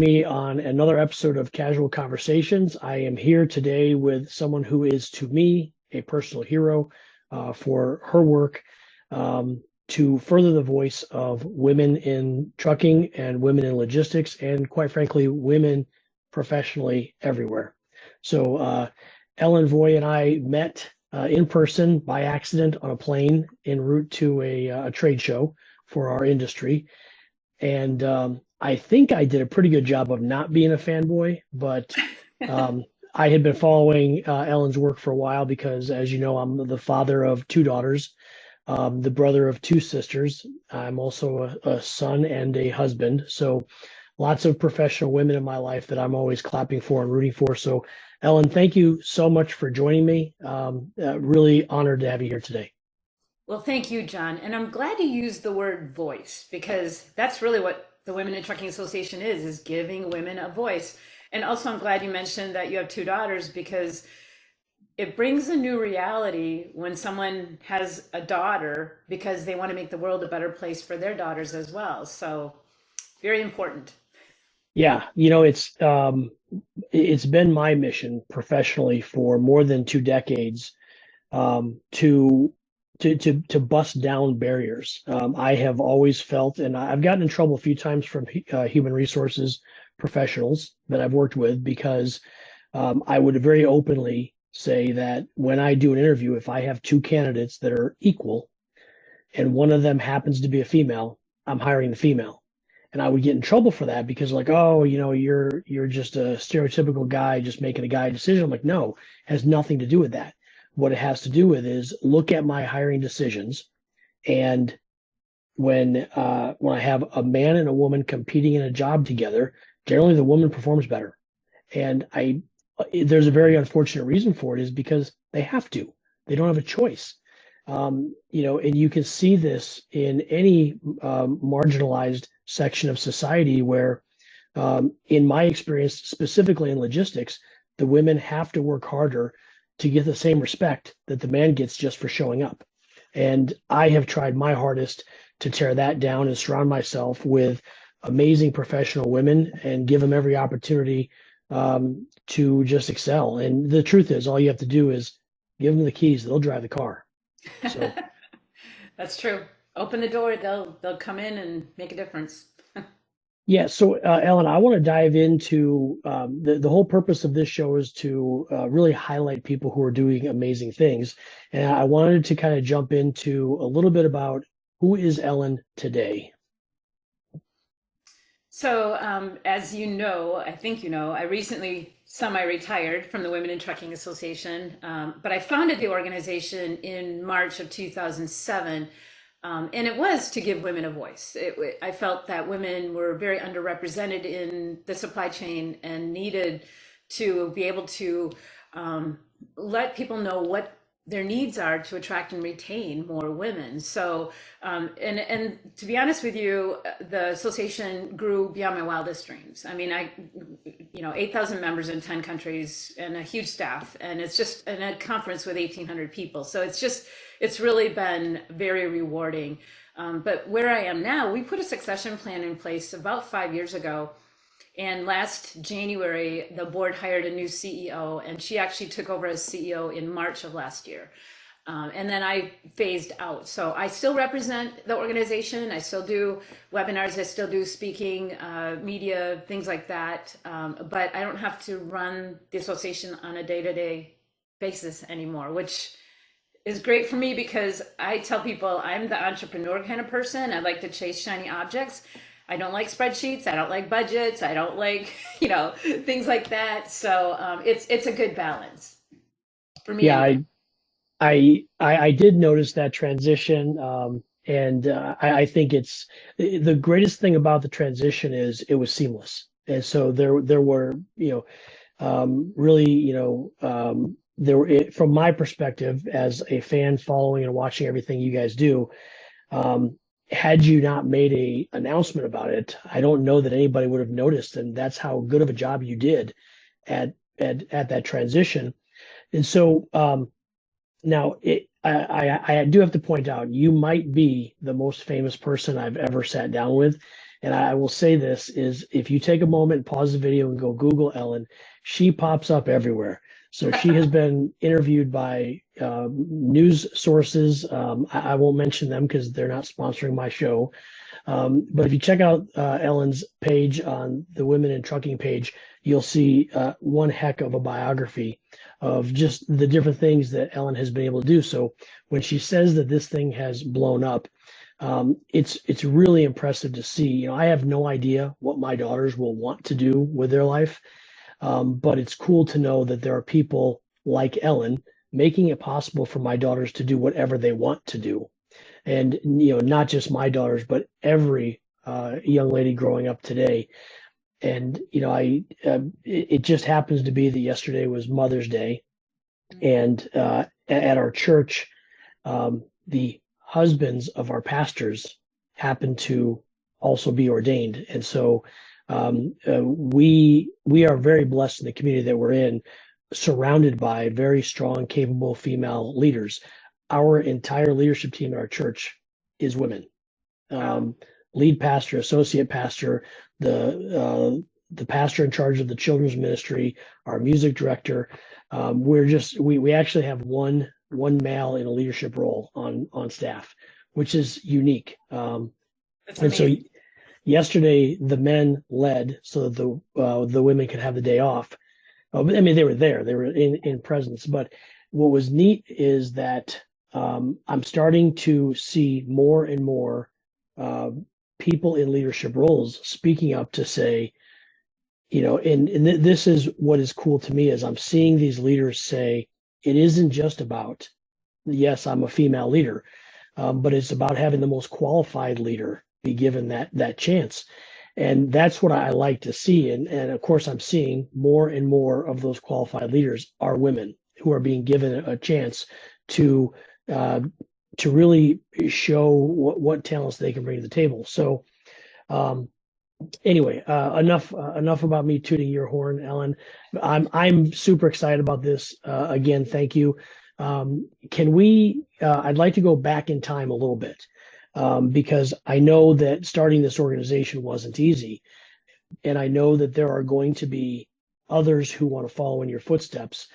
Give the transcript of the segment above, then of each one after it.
me on another episode of Casual Conversations. I am here today with someone who is, to me, a personal hero for her work to further the voice of women in trucking and women in logistics, and quite frankly, women professionally everywhere. So Ellen Voie and I met in person by accident on a plane en route to a trade show for our industry. And I think I did a pretty good job of not being a fanboy, but I had been following Ellen's work for a while because, as you know, I'm the father of two daughters, the brother of two sisters. I'm also a son and a husband. So lots of professional women in my life that I'm always clapping for and rooting for. So, Ellen, thank you so much for joining me. Really honored to have you here today. Well, thank you, John. And I'm glad you used the word voice because that's really what the Women in Trucking Association is giving women a voice. And also, I'm glad you mentioned that you have two daughters because it brings a new reality when someone has a daughter because they want to make the world a better place for their daughters as well. So, very important. Yeah, it's been my mission professionally for more than 2 decades to to bust down barriers. I have always felt, and I've gotten in trouble a few times from human resources professionals that I've worked with because I would very openly say that when I do an interview, if I have two candidates that are equal and one of them happens to be a female, I'm hiring the female. And I would get in trouble for that because like, oh, you're just a stereotypical guy just making a guy decision. I'm like, no, it has nothing to do with that. What it has to do with is look at my hiring decisions, and when I have a man and a woman competing in a job together, generally the woman performs better. And there's a very unfortunate reason for it is because they have to. They don't have a choice. And you can see this in any marginalized section of society where, in my experience, specifically in logistics, the women have to work harder to get the same respect that the man gets just for showing up. And I have tried my hardest to tear that down and surround myself with amazing professional women and give them every opportunity to just excel. And the truth is, all you have to do is give them the keys; they'll drive the car. So That's true. Open the door, they'll come in and make a difference. yeah, so Ellen, I want to dive into the whole purpose of this show is to really highlight people who are doing amazing things, and I wanted to kind of jump into a little bit about who is Ellen today. So, as you know, I think you know, I recently semi-retired from the Women in Trucking Association, but I founded the organization in March of 2007, and it was to give women a voice. I felt that women were very underrepresented in the supply chain and needed to be able to let people know what their needs are to attract and retain more women. So, and to be honest with you, the association grew beyond my wildest dreams. I mean, 8,000 members in 10 countries and a huge staff, and it's just a conference with 1,800 people. So it's really been very rewarding. But where I am now, we put a succession plan in place about 5 years ago. And last January, the board hired a new CEO, and she actually took over as CEO in March of last year. And then I phased out. So I still represent the organization. I still do webinars. I still do speaking, media, things like that. But I don't have to run the association on a day-to-day basis anymore, which is great for me because I tell people I'm the entrepreneur kind of person. I like to chase shiny objects. I don't like spreadsheets. I don't like budgets. I don't like, things like that. So it's a good balance for me. Yeah, Anyway. I did notice that transition, and I think it's the greatest thing about the transition is it was seamless, and so there were really there were from my perspective as a fan following and watching everything you guys do. Had you not made a announcement about it, I don't know that anybody would have noticed, and that's how good of a job you did at that transition. And so now I do have to point out you might be the most famous person I've ever sat down with, And I will say this is if you take a moment, pause the video and go Google Ellen, she pops up everywhere. So she has been interviewed by news sources. I won't mention them because they're not sponsoring my show. But if you check out Ellen's page on the Women in Trucking page, you'll see one heck of a biography of just the different things that Ellen has been able to do. So when she says that this thing has blown up, it's really impressive to see. You know, I have no idea what my daughters will want to do with their life, but it's cool to know that there are people like Ellen making it possible for my daughters to do whatever they want to do. And you know, not just my daughters, but every young lady growing up today. And you know, it just happens to be that yesterday was Mother's Day, and at our church, the husbands of our pastors happen to also be ordained, and so we are very blessed in the community that we're in, surrounded by very strong, capable female leaders. Our entire leadership team at our church is women. Wow. Lead pastor, associate pastor, the pastor in charge of the children's ministry, our music director. We actually have one male in a leadership role on staff, which is unique. That's And so amazing. yesterday the men led so that the women could have the day off. I mean, they were there, they were in presence. But what was neat is that I'm starting to see more and more people in leadership roles speaking up to say, you know, and this is what is cool to me is I'm seeing these leaders say it isn't just about, yes, I'm a female leader, but it's about having the most qualified leader be given that chance. And that's what I like to see. And of course, I'm seeing more and more of those qualified leaders are women who are being given a chance to uh, to really show what talents they can bring to the table. So um, anyway, enough about me tooting your horn, Ellen. I'm super excited about this. Again, thank you. Can we? I'd like to go back in time a little bit because I know that starting this organization wasn't easy, and I know that there are going to be others who want to follow in your footsteps.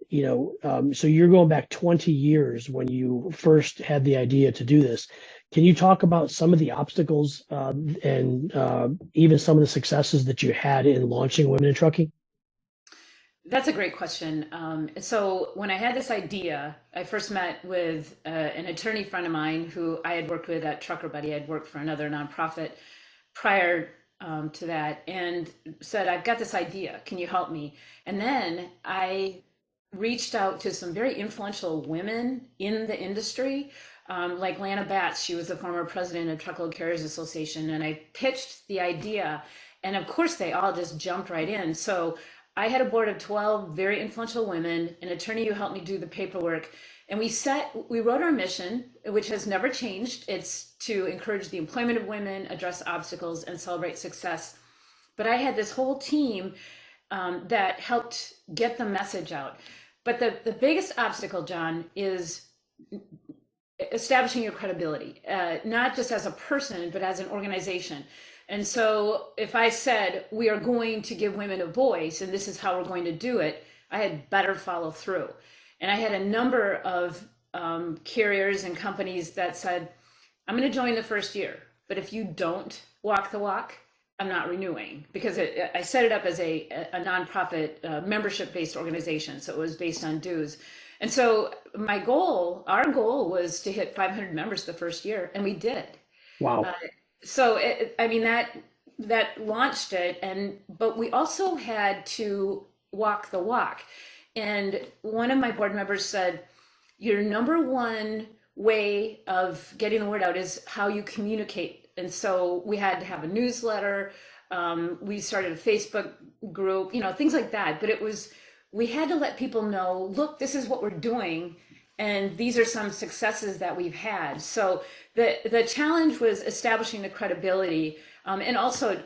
You know, so you're going back 20 years when you first had the idea to do this. Can you talk about some of the obstacles and even some of the successes that you had in launching Women in Trucking? That's a great question. So when I had this idea, I first met with an attorney friend of mine who I had worked with at Trucker Buddy. I'd worked for another nonprofit prior to that, and said, "I've got this idea. Can you help me?" And then I reached out to some very influential women in the industry, like Lana Batts. She was the former president of Truckload Carriers Association, and I pitched the idea, and of course they all just jumped right in. So I had a board of 12 very influential women, an attorney who helped me do the paperwork, and we wrote our mission, which has never changed. It's to encourage the employment of women, address obstacles, and celebrate success. But I had this whole team that helped get the message out. But the biggest obstacle, John, is establishing your credibility, not just as a person, but as an organization. And so if I said, we are going to give women a voice and this is how we're going to do it, I had better follow through. And I had a number of carriers and companies that said, I'm going to join the first year, but if you don't walk the walk, I'm not renewing, because I set it up as a nonprofit membership-based organization. So it was based on dues. And so our goal was to hit 500 members the first year, and we did. Uh, Wow. so I mean that launched it, but we also had to walk the walk. And one of my board members said, your number one way of getting the word out is how you communicate. And so we had to have a newsletter. We started a Facebook group, things like that. But we had to let people know, look, this is what we're doing. And these are some successes that we've had. So the challenge was establishing the credibility. And also,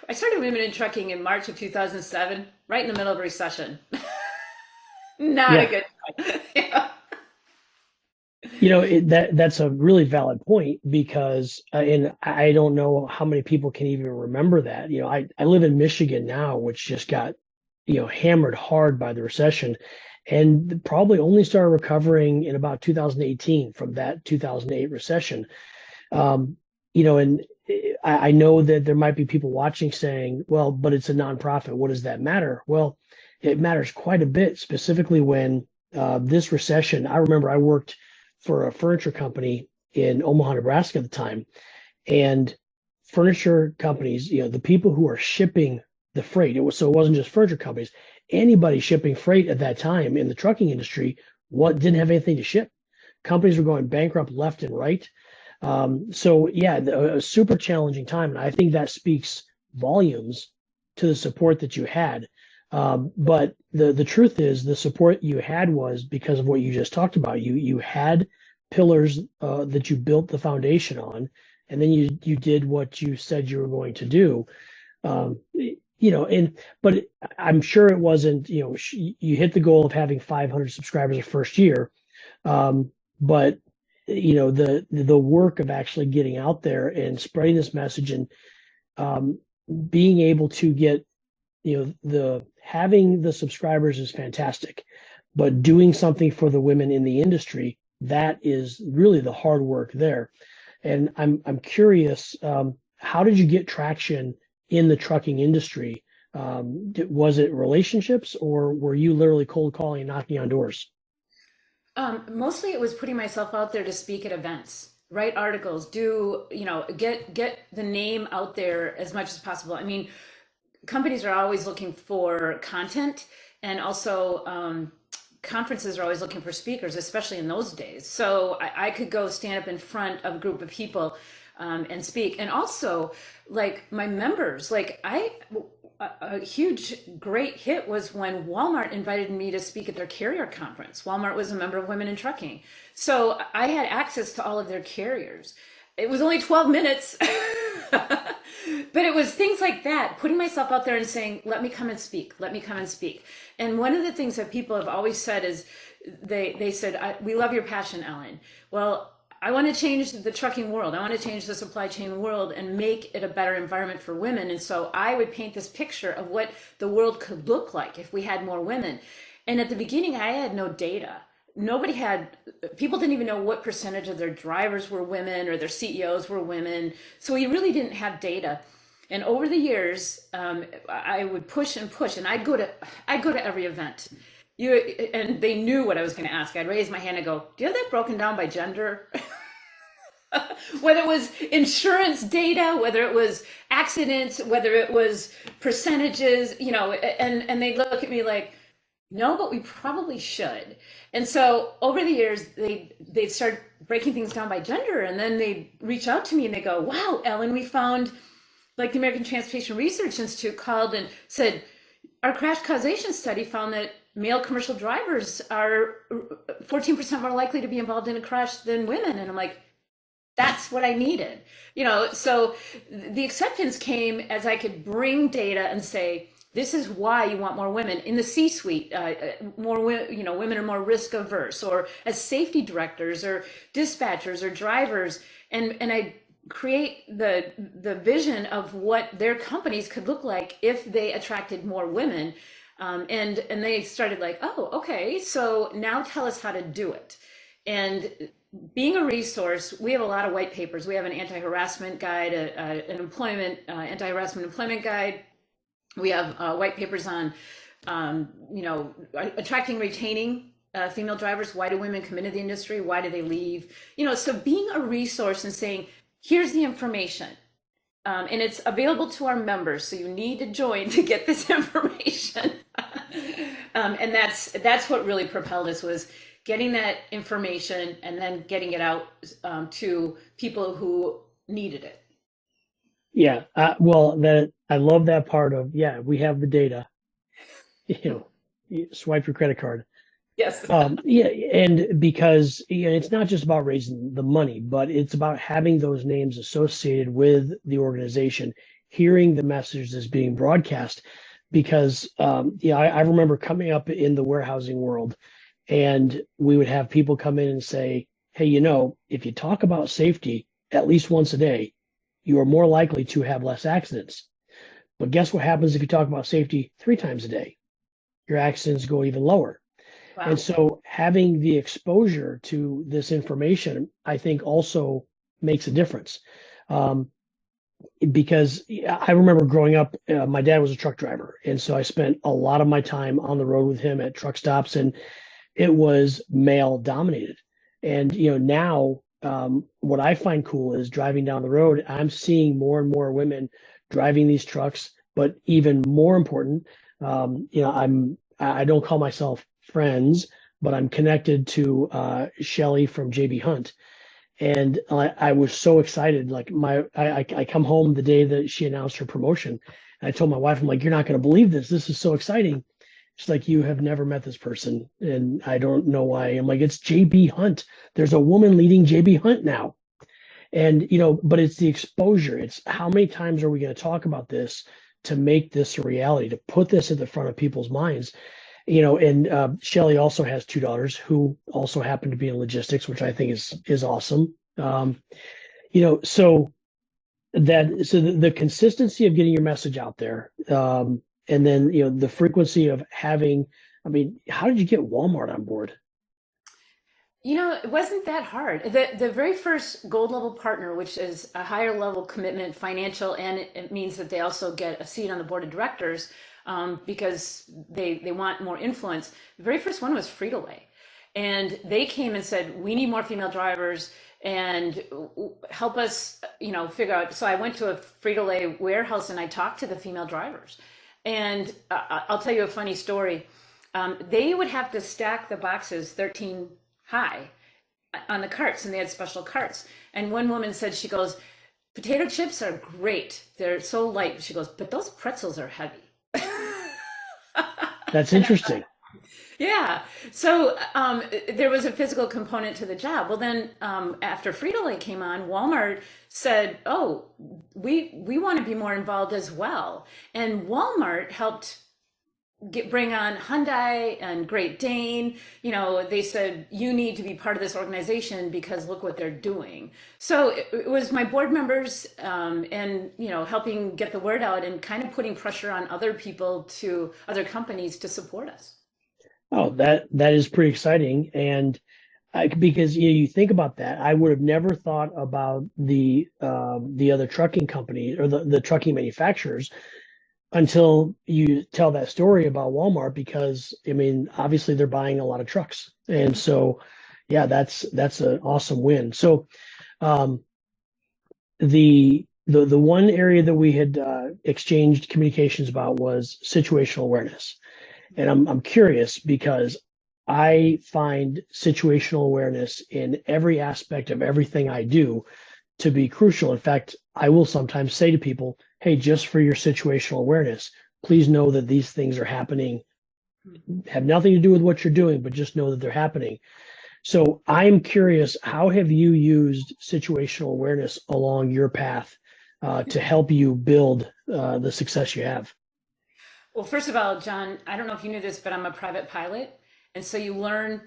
I started Women in Trucking in March of 2007, right in the middle of a recession. Not a Yeah. good time. Yeah. That's a really valid point because, and I don't know how many people can even remember that. I live in Michigan now, which just got, hammered hard by the recession, and probably only started recovering in about 2018 from that 2008 recession. And I know that there might be people watching saying, well, but it's a nonprofit. What does that matter? Well, it matters quite a bit, specifically when this recession. I remember I worked for a furniture company in Omaha, Nebraska at the time, and furniture companies, the people who are shipping the freight, it wasn't just furniture companies. Anybody shipping freight at that time in the trucking industry, what didn't have anything to ship. Companies were going bankrupt left and right. So yeah, a super challenging time, and I think that speaks volumes to the support that you had. But the truth is, the support you had was because of what you just talked about. You had pillars that you built the foundation on, and then you did what you said you were going to do. But I'm sure it wasn't. You hit the goal of having 500 subscribers the first year, but the work of actually getting out there and spreading this message and being able to get the having the subscribers is fantastic, but doing something for the women in the industry, that is really the hard work there. And I'm curious, how did you get traction in the trucking industry? Was it relationships, or were you literally cold calling and knocking on doors? Mostly it was putting myself out there to speak at events, write articles, get the name out there as much as possible. I mean, companies are always looking for content, and also conferences are always looking for speakers, especially in those days. So I could go stand up in front of a group of people and speak. And also, like, my members, a huge, great hit was when Walmart invited me to speak at their carrier conference. Walmart was a member of Women in Trucking. So I had access to all of their carriers. It was only 12 minutes, but it was things like that, putting myself out there and saying, let me come and speak, let me come and speak. And one of the things that people have always said is, they said, we love your passion, Ellen. Well, I want to change the trucking world. I want to change the supply chain world and make it a better environment for women. And so I would paint this picture of what the world could look like if we had more women. And at the beginning, I had no data. People didn't even know what percentage of their drivers were women or their CEOs were women. So we really didn't have data. And over the years, I would push and push, and I'd go to every event. And they knew what I was going to ask. I'd raise my hand and go, do you have that broken down by gender? Whether it was insurance data, whether it was accidents, whether it was percentages, and they'd look at me like, no, but we probably should. And so over the years, they'd start breaking things down by gender, and then they'd reach out to me and they go, wow, Ellen, we found, like, the American Transportation Research Institute called and said, our crash causation study found that male commercial drivers are 14% more likely to be involved in a crash than women. And I'm like, that's what I needed. So the acceptance came as I could bring data and say, this is why you want more women in the C-suite. Women are more risk averse, or as safety directors or dispatchers or drivers. And I create the vision of what their companies could look like if they attracted more women. And they started like, oh, okay, so now tell us how to do it. And being a resource, we have a lot of white papers. We have an anti-harassment guide, an employment anti-harassment employment guide. We have white papers on, attracting, retaining female drivers. Why do women come into the industry? Why do they leave? So being a resource and saying, here's the information. And it's available to our members, so you need to join to get this information. And that's what really propelled us, was getting that information and then getting it out to people who needed it. Yeah, I love that part of, yeah, we have the data. You swipe your credit card. Yes. Yeah, and because it's not just about raising the money, but it's about having those names associated with the organization, hearing the message that's being broadcast. Because I remember coming up in the warehousing world, and we would have people come in and say, hey, if you talk about safety at least once a day, you are more likely to have less accidents. But guess what happens if you talk about safety 3 times a day? Your accidents go even lower. And Wow. so having the exposure to this information, I think also makes a difference. Um, because I remember growing up, my dad was a truck driver. And so I spent a lot of my time on the road with him at truck stops, and it was male dominated. And, now what I find cool is driving down the road, I'm seeing more and more women driving these trucks. But even more important, I don't call myself friends, but I'm connected to Shelly from JB Hunt. And I was so excited. Like I come home the day that she announced her promotion. And I told my wife, I'm like, you're not going to believe this. This is so exciting. She's like, you have never met this person. And I don't know why. I'm like, it's JB Hunt. There's a woman leading JB Hunt now. And, but it's the exposure. It's how many times are we going to talk about this to make this a reality, to put this at the front of people's minds? And Shelly also has 2 daughters who also happen to be in logistics, which I think is awesome. So the consistency of getting your message out there, and then the frequency of having. I mean, how did you get Walmart on board? It wasn't that hard. The very first gold level partner, which is a higher level commitment, financial, and it means that they also get a seat on the board of directors, because they want more influence. The very first one was Frito-Lay. And they came and said, we need more female drivers and help us, figure out. So I went to a Frito-Lay warehouse and I talked to the female drivers. And I'll tell you a funny story. They would have to stack the boxes 13 high on the carts, and they had special carts. And one woman said, she goes, potato chips are great. They're so light. She goes, but those pretzels are heavy. That's interesting. Yeah. So there was a physical component to the job. Well, then after Frito-Lay came on, Walmart said, "Oh, we want to be more involved as well." And Walmart helped bring on Hyundai and Great Dane. They said, you need to be part of this organization because look what they're doing. So it was my board members, and helping get the word out and kind of putting pressure on other people, to other companies, to support us. Oh, that is pretty exciting. And because you think about that, I would have never thought about the other trucking companies or the trucking manufacturers until you tell that story about Walmart, because I mean, obviously they're buying a lot of trucks. And so, yeah, that's an awesome win. So, the one area that we had exchanged communications about was situational awareness. And I'm curious because I find situational awareness in every aspect of everything I do to be crucial. In fact, I will sometimes say to people, hey, just for your situational awareness, please know that these things are happening, have nothing to do with what you're doing, but just know that they're happening. So I'm curious, how have you used situational awareness along your path to help you build the success you have? Well, first of all, John, I don't know if you knew this, but I'm a private pilot. And so you learn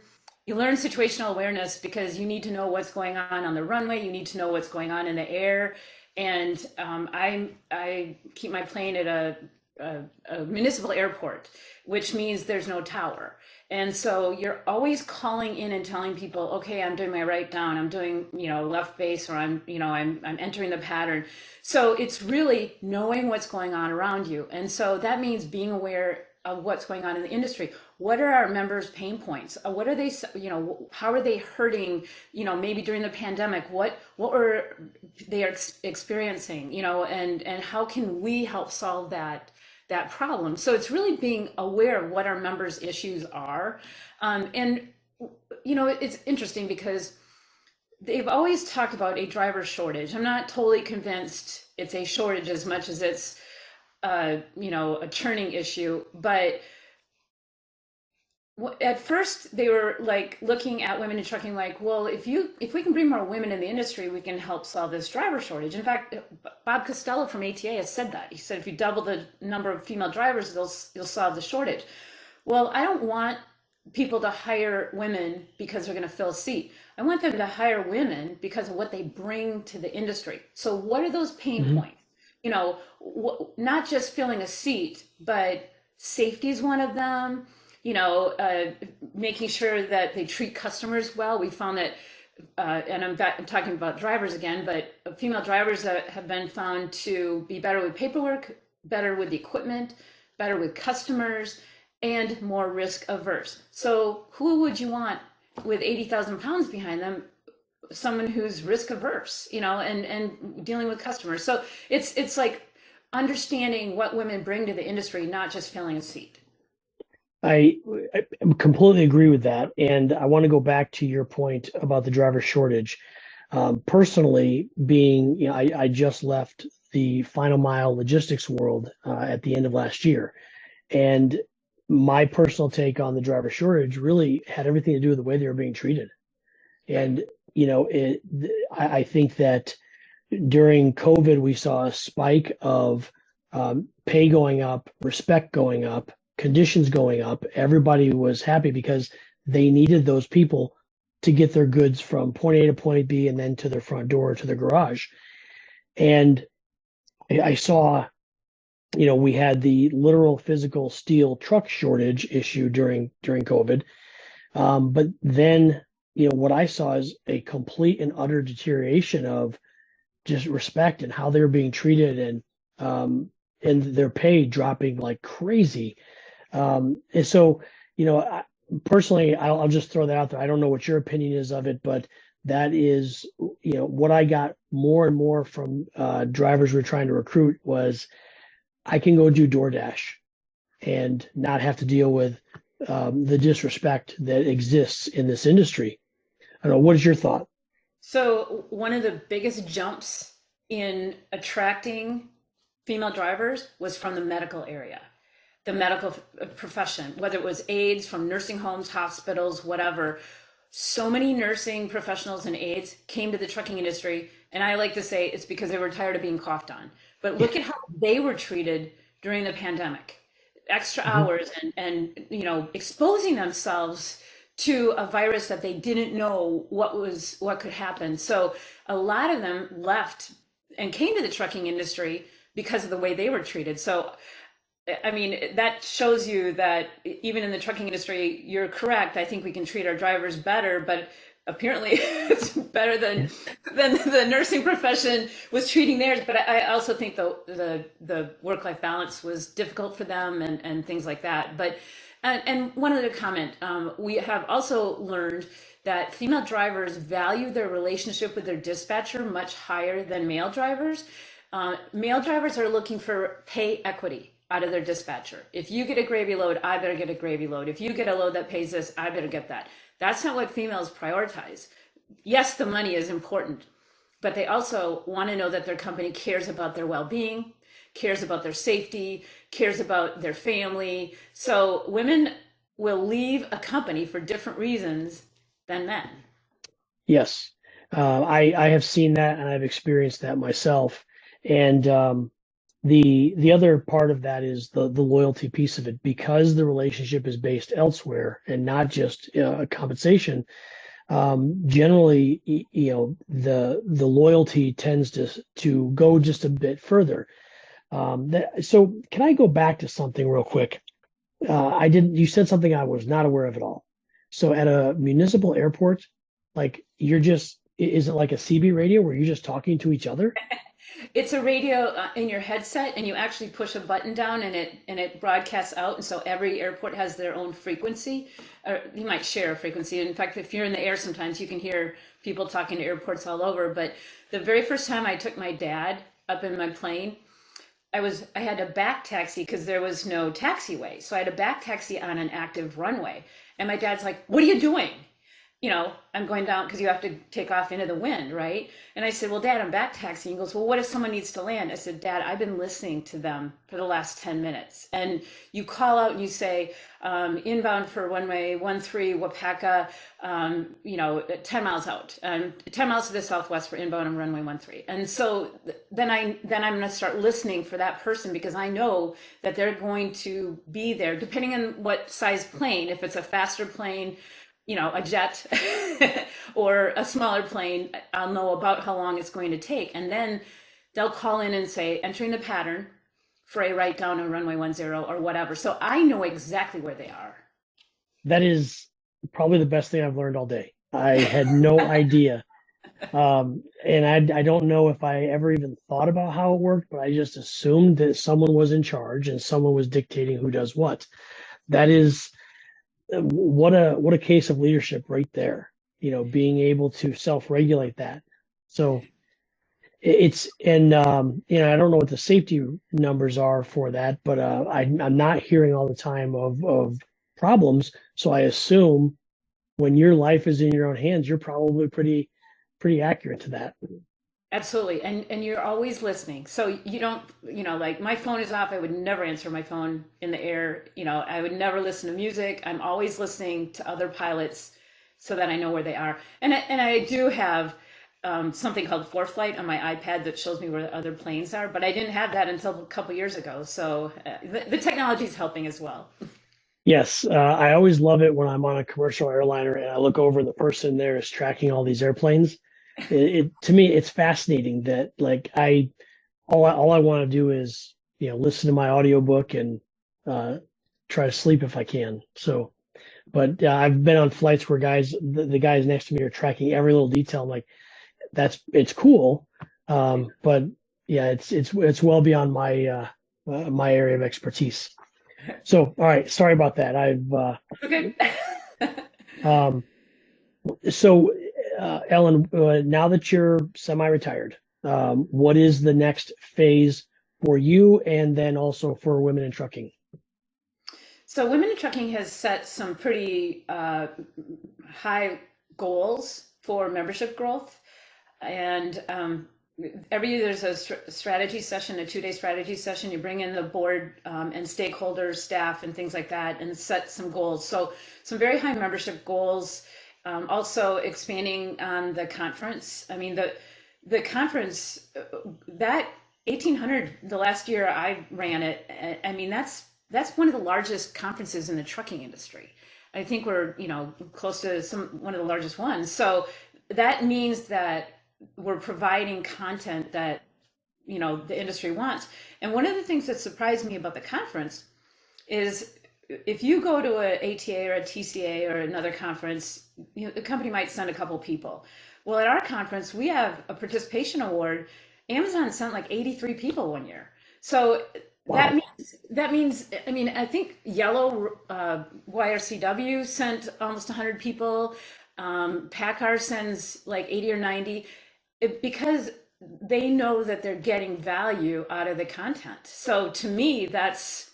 situational awareness because you need to know what's going on the runway. You need to know what's going on in the air. And I keep my plane at a municipal airport, which means there's no tower. And so you're always calling in and telling people, okay, I'm doing my right down, I'm doing, left base, or I'm entering the pattern. So it's really knowing what's going on around you. And so that means being aware of what's going on in the industry. What are our members' pain points? What are they, how are they hurting, maybe during the pandemic, what were they experiencing, and how can we help solve that problem? So it's really being aware of what our members' issues are. And, it's interesting because they've always talked about a driver shortage. I'm not totally convinced it's a shortage as much as it's, a churning issue. But at first they were like looking at women in trucking like, well, if we can bring more women in the industry, we can help solve this driver shortage. In fact, Bob Costello from ATA has said that. He said, if you double the number of female drivers, you'll solve the shortage. Well, I don't want people to hire women because they're going to fill a seat. I want them to hire women because of what they bring to the industry. So what are those pain Hmm. points? You know, not just filling a seat, but safety is one of them. Making sure that they treat customers well. We found that, and I'm talking about drivers again, but female drivers that have been found to be better with paperwork, better with the equipment, better with customers, and more risk averse. So who would you want with 80,000 pounds behind them? Someone who's risk averse, and dealing with customers. So it's like understanding what women bring to the industry, not just filling a seat. I, I completely agree with that. And I want to go back to your point about the driver shortage. Personally, I just left the final mile logistics world at the end of last year. And my personal take on the driver shortage really had everything to do with the way they were being treated. Right. And, I think that during COVID, we saw a spike of pay going up, respect going up, conditions going up. Everybody was happy because they needed those people to get their goods from point A to point B and then to their front door to their garage. And I saw, we had the literal physical steel truck shortage issue during COVID. But then, what I saw is a complete and utter deterioration of just respect and how they were being treated, and their pay dropping like crazy. And so, personally, I'll just throw that out there. I don't know what your opinion is of it, but that is, what I got more and more from drivers we're trying to recruit was I can go do DoorDash and not have to deal with the disrespect that exists in this industry. I don't know. What is your thought? So one of the biggest jumps in attracting female drivers was from the medical area, the medical profession, whether it was aides from nursing homes, hospitals, whatever. So many nursing professionals and aides came to the trucking industry, and I like to say it's because they were tired of being coughed on. But look at how they were treated during the pandemic. Extra Mhm. hours and exposing themselves to a virus that they didn't know what could happen. So a lot of them left and came to the trucking industry because of the way they were treated. So I mean, that shows you that even in the trucking industry, you're correct. I think we can treat our drivers better, but apparently it's better than the nursing profession was treating theirs. But I also think the work-life balance was difficult for them and things like that. But and one other comment, we have also learned that female drivers value their relationship with their dispatcher much higher than male drivers. Male drivers are looking for pay equity out of their dispatcher. If you get a gravy load, I better get a gravy load. If you get a load that pays this, I better get that. That's not what females prioritize. Yes, the money is important, but they also want to know that their company cares about their well-being, cares about their safety, cares about their family. So women will leave a company for different reasons than men. Yes, I have seen that and I've experienced that myself. And the other part of that is the loyalty piece of it because the relationship is based elsewhere and not just compensation. Generally, the loyalty tends to go just a bit further. So can I go back to something real quick? I didn't. You said something I was not aware of at all. So at a municipal airport, like is it like a CB radio where you're just talking to each other? It's a radio in your headset, and you actually push a button down, and it broadcasts out. And so every airport has their own frequency. You might share a frequency. In fact, if you're in the air, sometimes you can hear people talking to airports all over. But the very first time I took my dad up in my plane, I had a back taxi because there was no taxiway. So I had a back taxi on an active runway. And my dad's like, "What are you doing?" I'm going down because you have to take off into the wind, right? And I said, well, Dad, I'm back taxiing. He goes, well, what if someone needs to land? I said, Dad, I've been listening to them for the last 10 minutes. And you call out and you say, inbound for runway 13, Wapaka, 10 miles out, 10 miles to the southwest for inbound on runway 13. And so then I'm going to start listening for that person because I know that they're going to be there, depending on what size plane. If it's a faster plane, a jet or a smaller plane, I'll know about how long it's going to take. And then they'll call in and say, entering the pattern for a right down on runway 10 or whatever. So I know exactly where they are. That is probably the best thing I've learned all day. I had no idea. And I don't know if I ever even thought about how it worked, but I just assumed that someone was in charge and someone was dictating who does what. That is what a case of leadership right there, being able to self-regulate that. So I don't know what the safety numbers are for that, but I'm not hearing all the time of problems. So I assume when your life is in your own hands, you're probably pretty accurate to that. Absolutely. And you're always listening. So you don't, like my phone is off. I would never answer my phone in the air. I would never listen to music. I'm always listening to other pilots so that I know where they are. And I do have something called ForeFlight on my iPad that shows me where the other planes are, but I didn't have that until a couple years ago. So the technology is helping as well. Yes, I always love it when I'm on a commercial airliner and I look over and the person there is tracking all these airplanes. To me, it's fascinating that like all I want to do is listen to my audiobook and try to sleep if I can. So, but I've been on flights where the guys next to me are tracking every little detail. I'm like, it's cool, but yeah, it's well beyond my my area of expertise. So, all right, sorry about that. Okay. So, Ellen, now that you're semi-retired, what is the next phase for you and then also for Women in Trucking? So Women in Trucking has set some pretty high goals for membership growth. And every year there's a strategy session, a 2-day strategy session. You bring in the board and stakeholders, staff, and things like that, and set some goals. So some very high membership goals. Also expanding on the conference. I mean, the conference, that 1,800, the last year I ran it, I mean, that's one of the largest conferences in the trucking industry. I think we're, close to one of the largest ones. So that means that we're providing content that, the industry wants. And one of the things that surprised me about the conference is if you go to a ATA or a TCA or another conference, the company might send a couple people. Well, at our conference, we have a participation award. Amazon sent like 83 people one year. So wow. that means, I mean, I think Yellow YRCW sent almost 100 people. PACCAR sends like 80 or 90 because they know that they're getting value out of the content. So to me, that's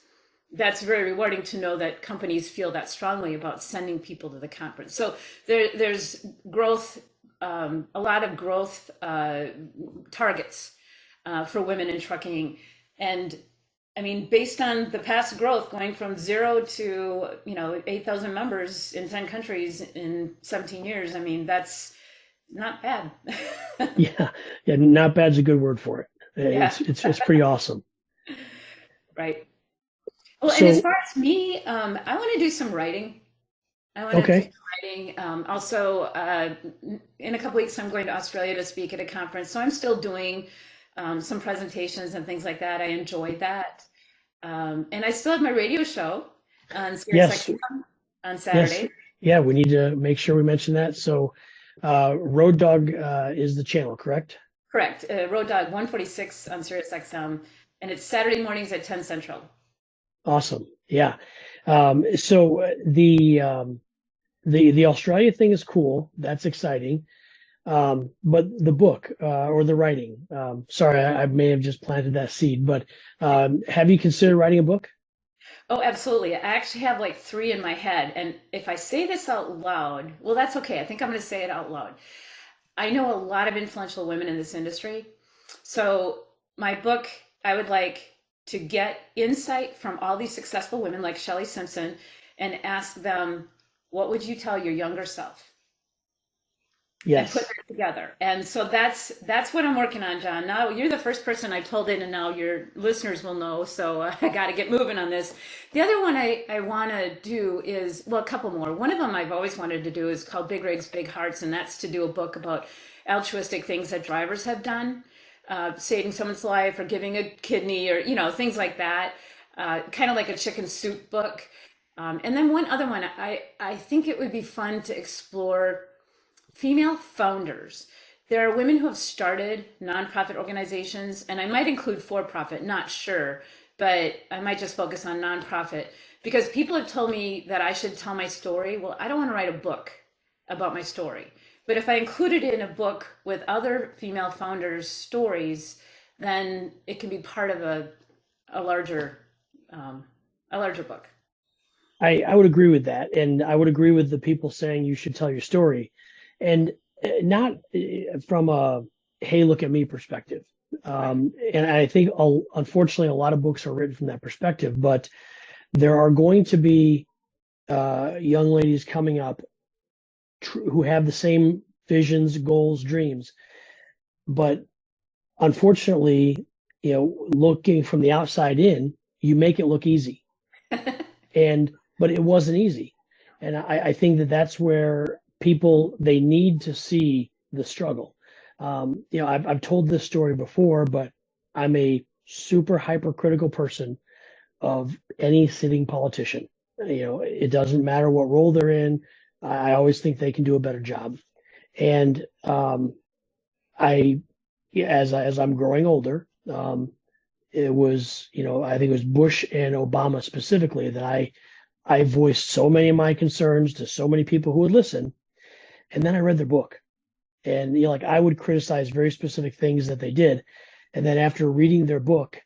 very rewarding to know that companies feel that strongly about sending people to the conference. So there's growth, a lot of growth targets for Women in Trucking. And I mean, based on the past growth, going from 0 to 8,000 members in 10 countries in 17 years, I mean, that's not bad. yeah, not bad's a good word for it. Yeah. It's pretty awesome. Right. Well, and as far as me, I want to do some writing. I want to do some writing. Also, in a couple weeks, I'm going to Australia to speak at a conference. So I'm still doing some presentations and things like that. I enjoyed that. And I still have my radio show on Sirius XM on Saturday. Yes. Yeah, we need to make sure we mention that. So Road Dog is the channel, correct? Correct. Road Dog 146 on Sirius XM. And it's Saturday mornings at 10 Central. Awesome. Yeah. So the Australia thing is cool. That's exciting. But the book or the writing, sorry, I may have just planted that seed, but have you considered writing a book? Oh, absolutely. I actually have like three in my head. And if I say this out loud, well, that's okay. I think I'm going to say it out loud. I know a lot of influential women in this industry. So, my book, I would like to get insight from all these successful women like Shelley Simpson and ask them, what would you tell your younger self? And put Yes. that together. And so that's what I'm working on, John. Now you're the first person I told it, and now your listeners will know. So I got to get moving on this. The other one I want to do is, well, a couple more. One of them I've always wanted to do is called Big Rigs, Big Hearts, and that's to do a book about altruistic things that drivers have done, saving someone's life or giving a kidney or things like that. Kind of like a chicken soup book. And then one other one, I think it would be fun to explore female founders. There are women who have started nonprofit organizations, and I might include for profit, not sure, but I might just focus on nonprofit because people have told me that I should tell my story. Well, I don't want to write a book about my story, but if I included it in a book with other female founders' stories, then it can be part of a larger a larger book. I would agree with that. And I would agree with the people saying you should tell your story. And not from a, hey, look at me perspective. Right. And I think, unfortunately, a lot of books are written from that perspective, but there are going to be young ladies coming up who have the same visions, goals, dreams. But unfortunately, looking from the outside in, you make it look easy. But it wasn't easy. And I think that that's where people, they need to see the struggle. I've told this story before, but I'm a super hypercritical person of any sitting politician. It doesn't matter what role they're in. I always think they can do a better job. And I, as I'm growing older, it was, I think it was Bush and Obama specifically that I voiced so many of my concerns to so many people who would listen. And then I read their book. And like I would criticize very specific things that they did. And then after reading their book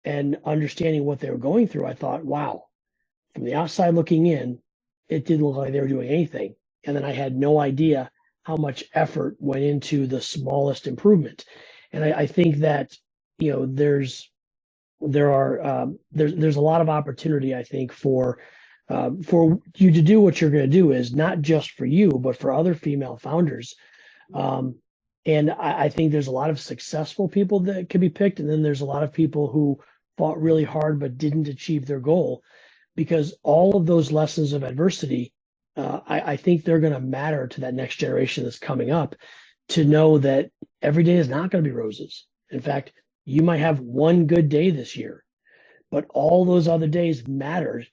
and understanding what they were going through, I thought, wow, from the outside looking in, it didn't look like they were doing anything. And then I had no idea how much effort went into the smallest improvement. And I think that, there's a lot of opportunity, I think, for you to do what you're going to do is not just for you, but for other female founders. And I think there's a lot of successful people that can be picked. And then there's a lot of people who fought really hard, but didn't achieve their goal because all of those lessons of adversity, I think they're going to matter to that next generation that's coming up to know that every day is not going to be roses. In fact, you might have one good day this year, but all those other days mattered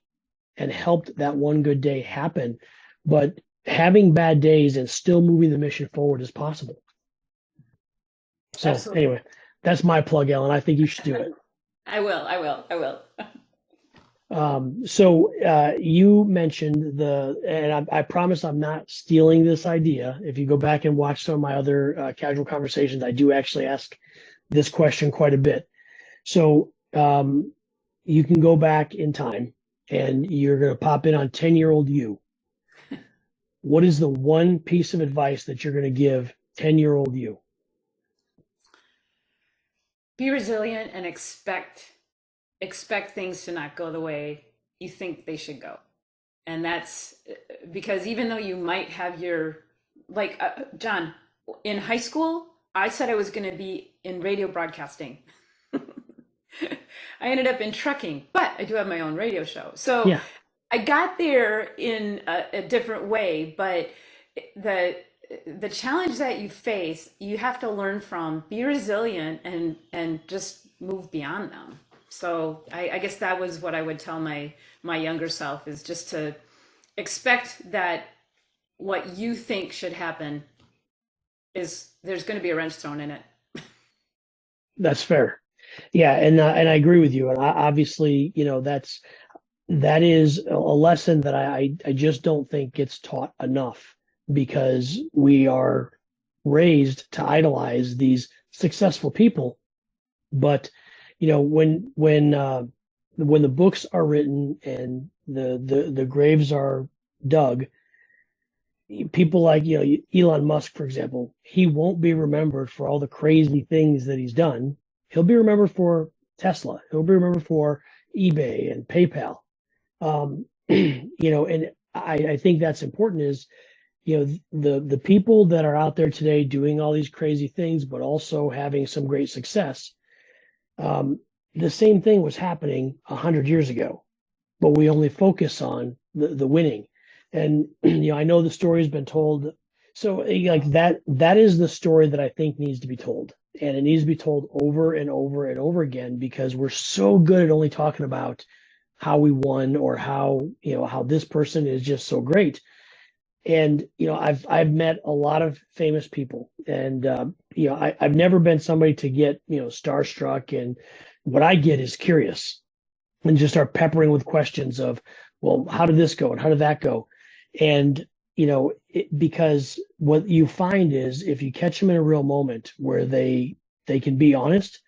and helped that one good day happen. But having bad days and still moving the mission forward is possible. So Absolutely. anyway, that's my plug, Ellen. I think you should do it. I will. I will. I will. So you mentioned and I promise I'm not stealing this idea. If you go back and watch some of my other casual conversations, I do actually ask this question quite a bit. So you can go back in time and you're going to pop in on 10-year-old you. What is the one piece of advice that you're going to give 10-year-old you? Be resilient and expect things to not go the way you think they should go. And that's because even though you might have John, in high school, I said I was going to be in radio broadcasting. I ended up in trucking, but I do have my own radio show. So Yeah, I got there in a different way, but the the challenge that you face, you have to learn from, be resilient, and just move beyond them. So I guess that was what I would tell my younger self is just to expect that what you think should happen is there's going to be a wrench thrown in it. that's fair. Yeah, and I agree with you. And obviously, that is a lesson that I just don't think gets taught enough because we are raised to idolize these successful people. But when when the books are written and the graves are dug, people like, Elon Musk, for example, he won't be remembered for all the crazy things that he's done. He'll be remembered for Tesla. He'll be remembered for eBay and PayPal. And I think that's important is, the people that are out there today doing all these crazy things, but also having some great success. The same thing was happening 100 years ago, but we only focus on the winning. And I know the story has been told. So like that is the story that I think needs to be told. And it needs to be told over and over and over again because we're so good at only talking about how we won or how this person is just so great. And I've met a lot of famous people, and I've never been somebody to get starstruck. And what I get is curious and just start peppering with questions of, well, how did this go and how did that go? And because what you find is if you catch them in a real moment where they can be honest,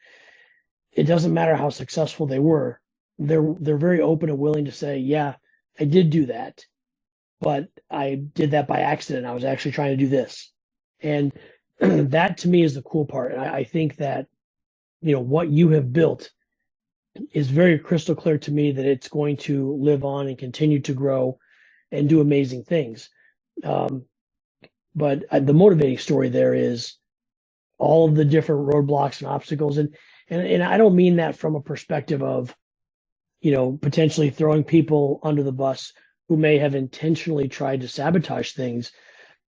it doesn't matter how successful they were. They're very open and willing to say, yeah, I did do that, but I did that by accident. I was actually trying to do this. And that to me is the cool part. And I think that, what you have built is very crystal clear to me that it's going to live on and continue to grow and do amazing things. Um, but the motivating story there is all of the different roadblocks and obstacles. And I don't mean that from a perspective of, potentially throwing people under the bus who may have intentionally tried to sabotage things,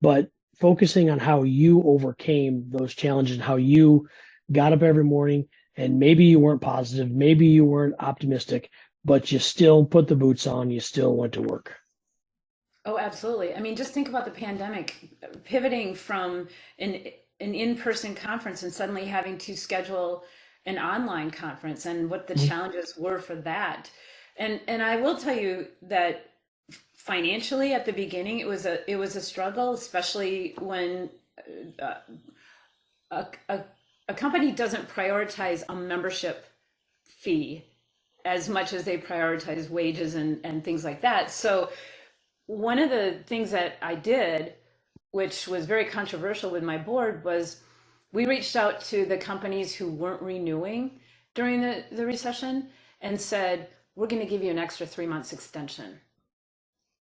but focusing on how you overcame those challenges and how you got up every morning and maybe you weren't positive, maybe you weren't optimistic, but you still put the boots on, you still went to work. Oh, absolutely. I mean, just think about the pandemic, pivoting from an an in-person conference and suddenly having to schedule an online conference and what the Mhm. challenges were for that. And I will tell you that financially at the beginning it was a struggle, especially when uh, a, a, a company doesn't prioritize a membership fee as much as they prioritize wages and things like that. So one of the things that I did, which was very controversial with my board, was we reached out to the companies who weren't renewing during the recession and said, we're going to give you an extra 3 months extension.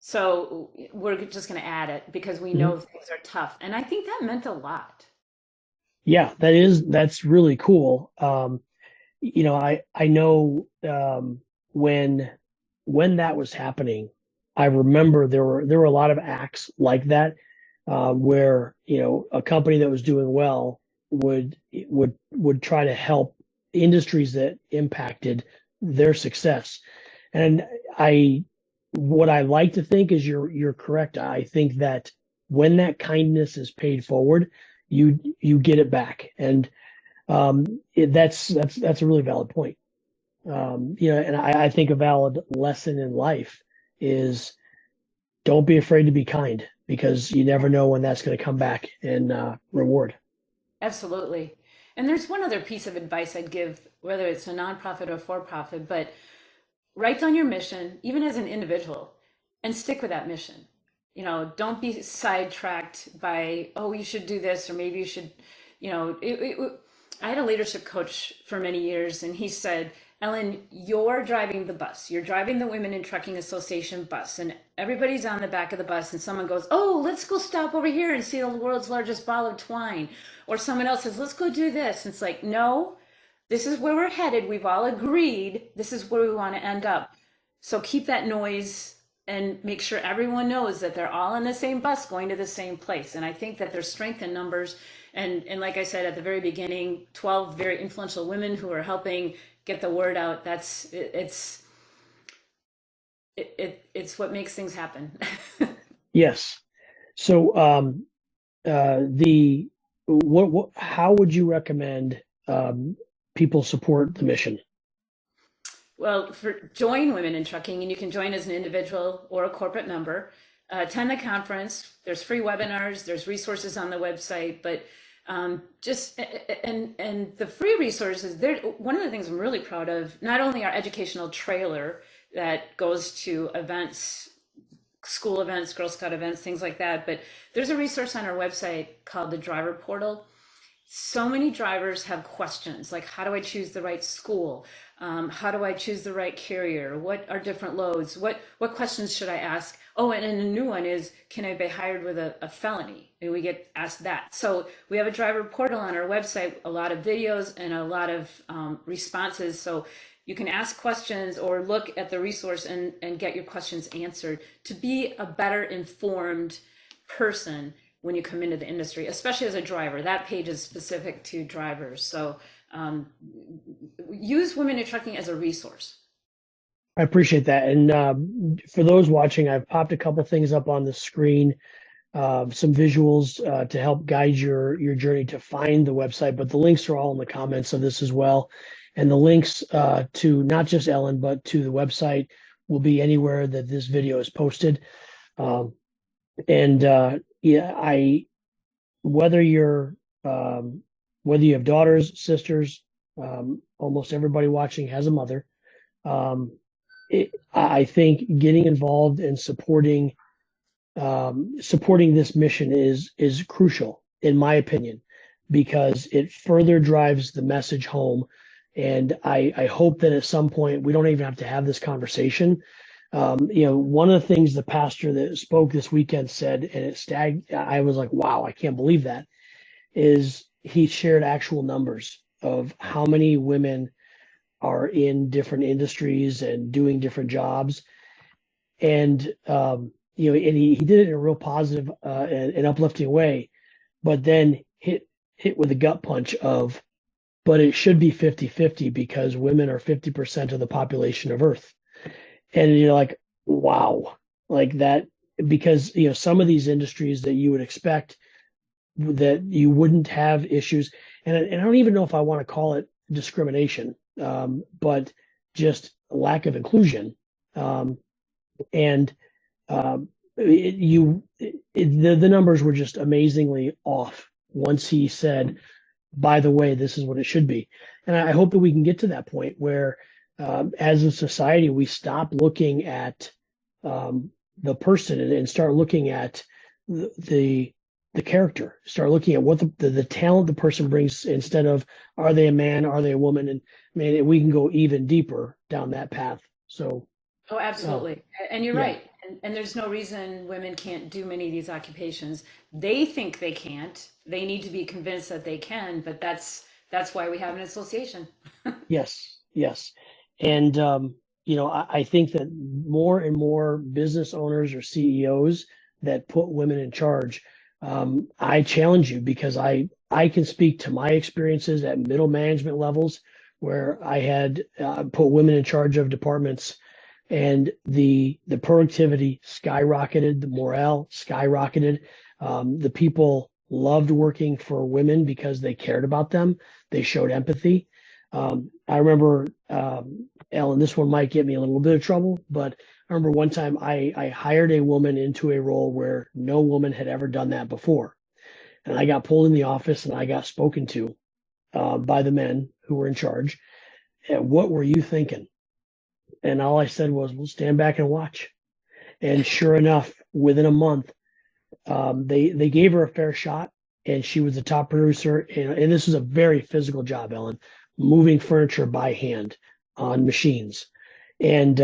So we're just going to add it because we Mhm. know things are tough. And I think that meant a lot. Yeah, that's really cool. I know when that was happening, I remember there were a lot of acts like that where a company that was doing well would try to help industries that impacted their success. And I what I like to think is you're correct. I think that when that kindness is paid forward, you get it back, and that's a really valid point. And I think a valid lesson in life is don't be afraid to be kind because you never know when that's going to come back and reward. Absolutely. And there's one other piece of advice I'd give, whether it's a nonprofit or for profit, but write down your mission, even as an individual, and stick with that mission. Don't be sidetracked by, oh, you should do this, or maybe you should, I had a leadership coach for many years, and he said, Ellen, you're driving the bus. You're driving the Women in Trucking Association bus, and everybody's on the back of the bus, and someone goes, oh, let's go stop over here and see the world's largest ball of twine. Or someone else says, let's go do this. And it's like, no, this is where we're headed. We've all agreed this is where we want to end up. So keep that noise and make sure everyone knows that they're all in the same bus going to the same place. And I think that there's strength in numbers. And like I said at the very beginning, 12 very influential women who are helping get the word out. It's what makes things happen. Yes. So the what how would you recommend people support the mission? Well, for join Women in Trucking, and you can join as an individual or a corporate member. Attend the conference. There's free webinars. There's resources on the website. But Just and the free resources. There, one of the things I'm really proud of, not only our educational trailer that goes to events, school events, Girl Scout events, things like that, but there's a resource on our website called the Driver Portal. So many drivers have questions like, how do I choose the right school? How do I choose the right carrier? What are different loads? What questions should I ask? Oh, and a new one is, can I be hired with a felony? And we get asked that. So we have a driver portal on our website, a lot of videos and a lot of responses. So you can ask questions or look at the resource and get your questions answered to be a better informed person when you come into the industry, especially as a driver. That page is specific to drivers. So use Women in Trucking as a resource. I appreciate that. And for those watching, I've popped a couple things up on the screen, some visuals to help guide your journey to find the website. But the links are all in the comments of this as well. And the links to not just Ellen, but to the website will be anywhere that this video is posted. Yeah, whether you have daughters, sisters, almost everybody watching has a mother. I think getting involved and supporting this mission is crucial, in my opinion, because it further drives the message home. And I hope that at some point we don't even have to have this conversation. One of the things the pastor that spoke this weekend said, and I was like, wow, I can't believe that, is he shared actual numbers of how many women are in different industries and doing different jobs. And, and he did it in a real positive and uplifting way, but then hit with a gut punch of, but it should be 50-50 because women are 50% of the population of Earth. And you're like, wow, like that, because, some of these industries that you would expect that you wouldn't have issues. And I don't even know if I want to call it discrimination, but just lack of inclusion. The numbers were just amazingly off once he said, by the way, this is what it should be. And I hope that we can get to that point where, as a society, we stop looking at the person and start looking at the character, start looking at what the talent the person brings instead of, are they a man, are they a woman? And we can go even deeper down that path. So. Oh, absolutely. And you're right. And there's no reason women can't do many of these occupations. They think they can't. They need to be convinced that they can, but that's why we have an association. Yes. And, I think that more and more business owners or CEOs that put women in charge, I challenge you, because I can speak to my experiences at middle management levels where I had put women in charge of departments, and the productivity skyrocketed, the morale skyrocketed. The people loved working for women because they cared about them. They showed empathy. I remember, Ellen, this one might get me a little bit of trouble, but I remember one time I hired a woman into a role where no woman had ever done that before. And I got pulled in the office and I got spoken to by the men who were in charge. And what were you thinking? And all I said was, we'll stand back and watch. And sure enough, within a month, they gave her a fair shot, and she was the top producer. And this was a very physical job, Ellen, moving furniture by hand on machines. And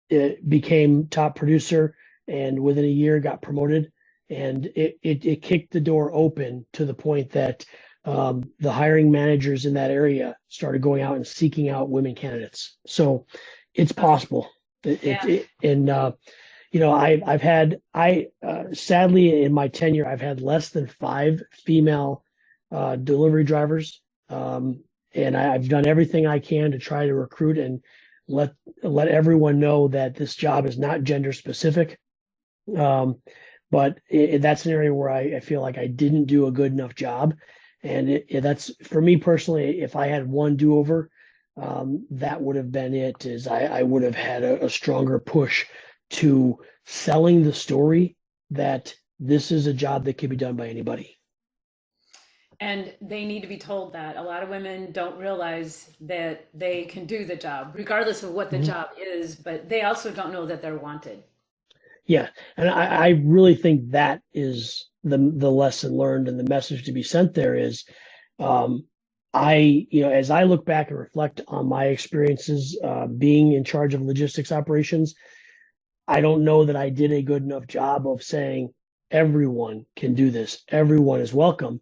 it became top producer, and within a year got promoted. And it kicked the door open to the point that the hiring managers in that area started going out and seeking out women candidates. So it's possible. Sadly, in my tenure, I've had less than 5 female delivery drivers. And I've done everything I can to try to recruit and let everyone know that this job is not gender specific. But that's an area where I feel like I didn't do a good enough job. And that's, for me personally, if I had one do-over, that would have been it, is I would have had a stronger push to selling the story that this is a job that can be done by anybody. And they need to be told that. A lot of women don't realize that they can do the job, regardless of what the Mhm. job is, but they also don't know that they're wanted. Yeah, and I really think that is the lesson learned and the message to be sent there is, um, as I look back and reflect on my experiences being in charge of logistics operations, I don't know that I did a good enough job of saying everyone can do this, everyone is welcome.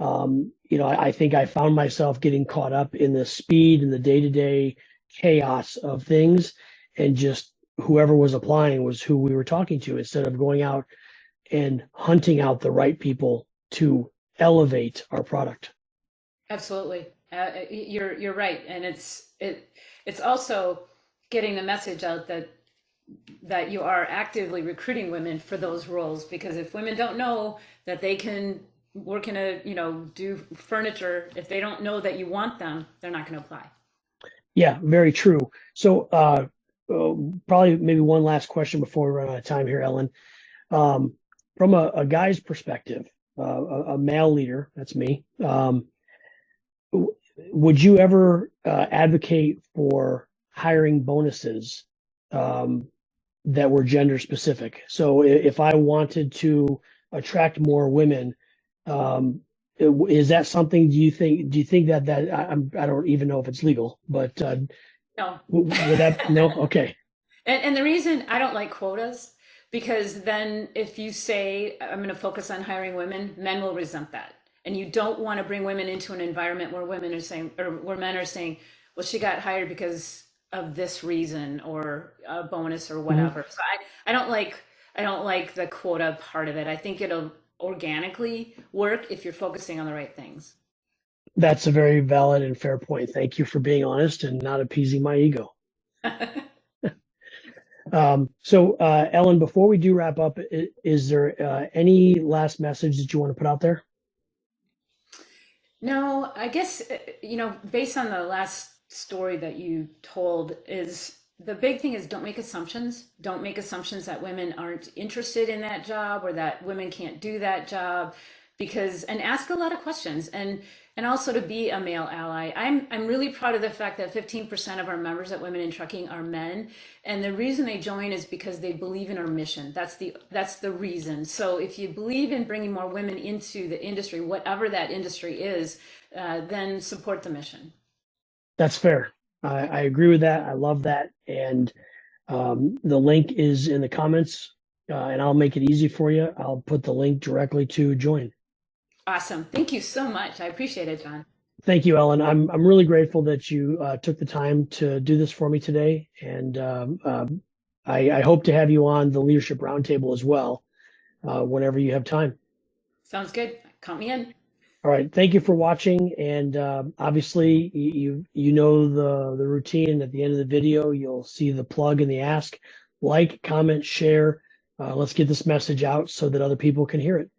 I think I found myself getting caught up in the speed and the day-to-day chaos of things, and just whoever was applying was who we were talking to instead of going out and hunting out the right people to elevate our product. Absolutely. You're right. And it's also getting the message out that you are actively recruiting women for those roles, because if women don't know that they can work in do furniture, if they don't know that you want them, they're not going to apply. Yeah, very true. So, probably maybe one last question before we run out of time here, Ellen. Um, from a guy's perspective, a male leader, that's me. Would you ever advocate for hiring bonuses um, that were gender specific? So if I wanted to attract more women, um, is that something? Do you think that I don't even know if it's legal, but No. would that no? Okay. And the reason I don't like quotas, because then if you say, I'm going to focus on hiring women, men will resent that. And you don't want to bring women into an environment where women are saying, or where men are saying, well, she got hired because of this reason or a bonus or Mhm. whatever. So I don't like the quota part of it. I think it'll organically work if you're focusing on the right things. That's a very valid and fair point. Thank you for being honest and not appeasing my ego. Ellen, before we do wrap up, is there any last message that you want to put out there? No, I guess, based on the last story that you told, is the big thing is don't make assumptions. Don't make assumptions that women aren't interested in that job or that women can't do that job, and ask a lot of questions, and also to be a male ally. I'm really proud of the fact that 15% of our members at Women in Trucking are men, and the reason they join is because they believe in our mission. That's the reason. So if you believe in bringing more women into the industry, whatever that industry is, then support the mission. That's fair. I agree with that. I love that. And the link is in the comments, and I'll make it easy for you. I'll put the link directly to join. Awesome. Thank you so much. I appreciate it, John. Thank you, Ellen. I'm really grateful that you took the time to do this for me today, and I hope to have you on the Leadership Roundtable as well whenever you have time. Sounds good. Count me in. All right. Thank you for watching, and obviously you know the routine. At the end of the video, you'll see the plug and the ask. Like, comment, share. Let's get this message out so that other people can hear it.